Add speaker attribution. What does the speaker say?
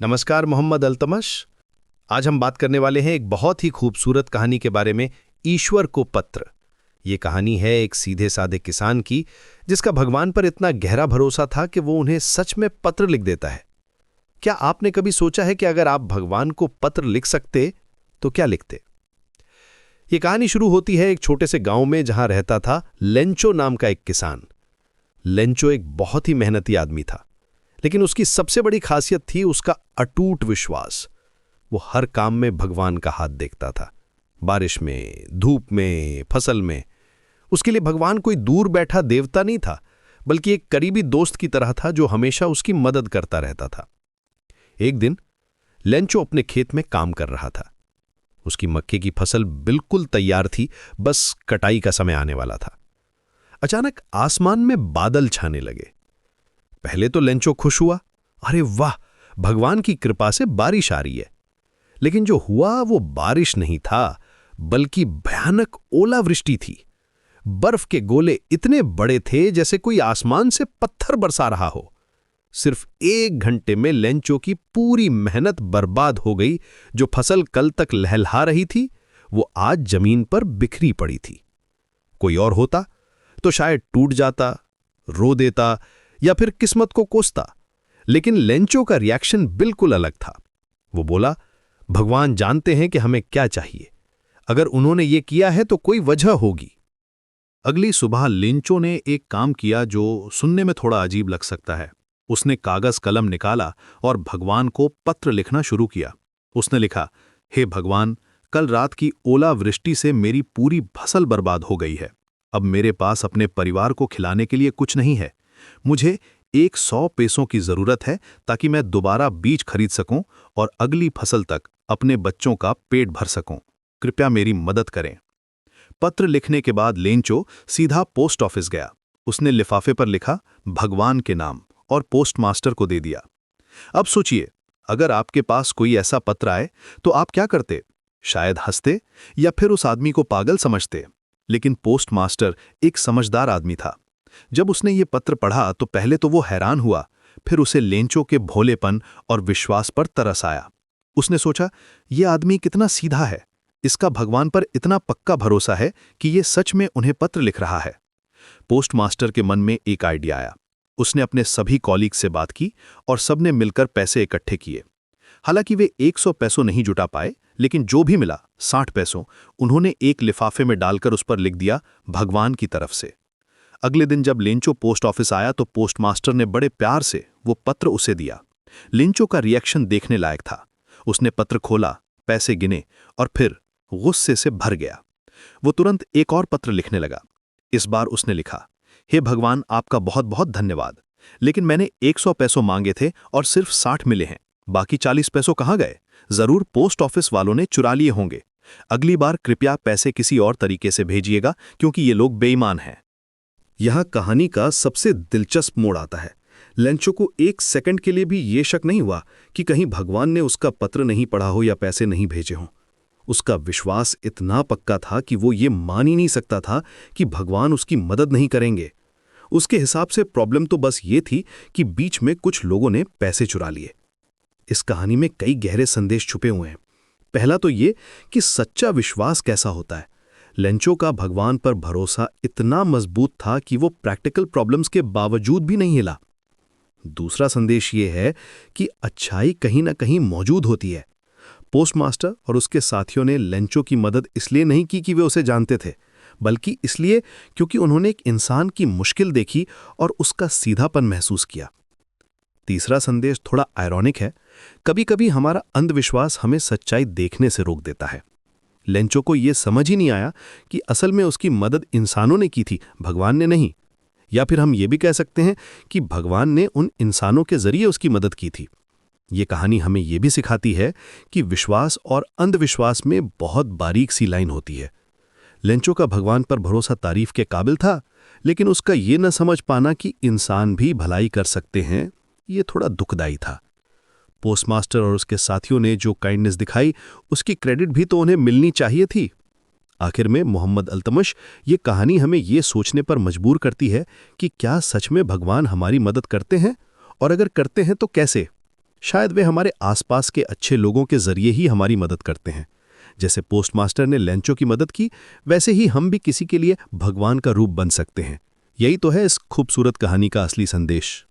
Speaker 1: नमस्कार मोहम्मद अल्तमश। आज हम बात करने वाले हैं एक बहुत ही खूबसूरत कहानी के बारे में, ईश्वर को पत्र। ये कहानी है एक सीधे साधे किसान की, जिसका भगवान पर इतना गहरा भरोसा था कि वो उन्हें सच में पत्र लिख देता है। क्या आपने कभी सोचा है कि अगर आप भगवान को पत्र लिख सकते तो क्या लिखते? ये कहानी शुरू होती है एक छोटे से गांव में, जहां रहता था लेंचो नाम का एक किसान। लेंचो एक बहुत ही मेहनती आदमी था, लेकिन उसकी सबसे बड़ी खासियत थी उसका अटूट विश्वास। वो हर काम में भगवान का हाथ देखता था। बारिश में, धूप में, फसल में। उसके लिए भगवान कोई दूर बैठा देवता नहीं था, बल्कि एक करीबी दोस्त की तरह था जो हमेशा उसकी मदद करता रहता था। एक दिन लेंचो अपने खेत में काम कर रहा था। उसकी मक्के की फसल बिल्कुल तैयार थी, बस कटाई का समय आने वाला था। अचानक आसमान में बादल छाने लगे। पहले तो लेंचो खुश हुआ, अरे वाह, भगवान की कृपा से बारिश आ रही है। लेकिन जो हुआ वो बारिश नहीं था, बल्कि भयानक ओलावृष्टि थी। बर्फ के गोले इतने बड़े थे जैसे कोई आसमान से पत्थर बरसा रहा हो। सिर्फ 1 घंटे में लेंचो की पूरी मेहनत बर्बाद हो गई। जो फसल कल तक लहलहा रही थी, वो आज जमीन पर बिखरी पड़ी थी। कोई और होता तो शायद टूट जाता, रो देता या फिर किस्मत को कोसता। लेकिन लेंचो का रिएक्शन बिल्कुल अलग था। वो बोला, भगवान जानते हैं कि हमें क्या चाहिए। अगर उन्होंने ये किया है तो कोई वजह होगी।
Speaker 2: अगली सुबह लेंचो ने एक काम किया जो सुनने में थोड़ा अजीब लग सकता है। उसने कागज कलम निकाला और भगवान को पत्र लिखना शुरू किया। उसने लिखा, हे भगवान, कल रात की ओलावृष्टि से मेरी पूरी फसल बर्बाद हो गई है। अब मेरे पास अपने परिवार को खिलाने के लिए कुछ नहीं है। मुझे 100 पैसों की जरूरत है ताकि मैं दोबारा बीज खरीद सकूं और अगली फसल तक अपने बच्चों का पेट भर सकूं। कृपया मेरी मदद करें। पत्र लिखने के बाद लेंचो सीधा पोस्ट ऑफिस गया। उसने लिफाफे पर लिखा, भगवान के नाम, और पोस्ट मास्टर को दे दिया। अब सोचिए, अगर आपके पास कोई ऐसा पत्र आए तो आप क्या करते? शायद हंसते या फिर उस आदमी को पागल समझते। लेकिन पोस्ट मास्टर एक समझदार आदमी था। जब उसने ये पत्र पढ़ा तो पहले तो वो हैरान हुआ, फिर उसे लेंचो के भोलेपन और विश्वास पर तरस आया। उसने सोचा, ये आदमी कितना सीधा है। इसका भगवान पर इतना पक्का भरोसा है कि ये सच में उन्हें पत्र लिख रहा है। पोस्ट मास्टर के मन में एक आइडिया आया। उसने अपने सभी कॉलीग से बात की और सबने मिलकर पैसे इकट्ठे किए। हालांकि वे 100 पैसों नहीं जुटा पाए, लेकिन जो भी मिला 60 पैसों उन्होंने एक लिफाफे में डालकर उस पर लिख दिया, भगवान की तरफ से। अगले दिन जब लेंचो पोस्ट ऑफिस आया तो पोस्ट मास्टर ने बड़े प्यार से वो पत्र उसे दिया। लेंचो का रिएक्शन देखने लायक था। उसने पत्र खोला, पैसे गिने और फिर गुस्से से भर गया। वो तुरंत एक और पत्र लिखने लगा। इस बार उसने लिखा, हे भगवान, आपका बहुत बहुत धन्यवाद, लेकिन मैंने 100 पैसों मांगे थे और सिर्फ 60 मिले हैं। बाकी 40 पैसों कहाँ गए? जरूर पोस्ट ऑफिस वालों ने चुरा लिए होंगे। अगली बार कृपया पैसे किसी और तरीके से भेजिएगा, क्योंकि ये लोग बेईमान हैं।
Speaker 3: यह कहानी का सबसे दिलचस्प मोड़ आता है। लेंचो को 1 सेकंड के लिए भी ये शक नहीं हुआ कि कहीं भगवान ने उसका पत्र नहीं पढ़ा हो या पैसे नहीं भेजे हों। उसका विश्वास इतना पक्का था कि वो ये मान ही नहीं सकता था कि भगवान उसकी मदद नहीं करेंगे। उसके हिसाब से प्रॉब्लम तो बस ये थी कि बीच में कुछ लोगों ने पैसे चुरा लिए। इस कहानी में कई गहरे संदेश छुपे हुए हैं। पहला तो ये कि सच्चा विश्वास कैसा होता है। लेंचो का भगवान पर भरोसा इतना मजबूत था कि वो प्रैक्टिकल प्रॉब्लम्स के बावजूद भी नहीं हिला। दूसरा संदेश ये है कि अच्छाई कहीं ना कहीं मौजूद होती है। पोस्टमास्टर और उसके साथियों ने लेंचो की मदद इसलिए नहीं की कि वे उसे जानते थे, बल्कि इसलिए क्योंकि उन्होंने एक इंसान की मुश्किल देखी और उसका सीधापन महसूस किया। तीसरा संदेश थोड़ा आयरॉनिक है। कभी कभी हमारा अंधविश्वास हमें सच्चाई देखने से रोक देता है। लेंचो को यह समझ ही नहीं आया कि असल में उसकी मदद इंसानों ने की थी, भगवान ने नहीं। या फिर हम ये भी कह सकते हैं कि भगवान ने उन इंसानों के जरिए उसकी मदद की थी। ये कहानी हमें यह भी सिखाती है कि विश्वास और अंधविश्वास में बहुत बारीक सी लाइन होती है। लेंचो का भगवान पर भरोसा तारीफ के काबिल था, लेकिन उसका ये न समझ पाना कि इंसान भी भलाई कर सकते हैं, ये थोड़ा दुखदाई था। पोस्टमास्टर और उसके साथियों ने जो काइंडनेस दिखाई, उसकी क्रेडिट भी तो उन्हें मिलनी चाहिए थी। आखिर में मोहम्मद अल्तमश, ये कहानी हमें ये सोचने पर मजबूर करती है कि क्या सच में भगवान हमारी मदद करते हैं, और अगर करते हैं तो कैसे। शायद वे हमारे आसपास के अच्छे लोगों के जरिए ही हमारी मदद करते हैं। जैसे पोस्टमास्टर ने लेंचो की मदद की, वैसे ही हम भी किसी के लिए भगवान का रूप बन सकते हैं। यही तो है इस खूबसूरत कहानी का असली संदेश।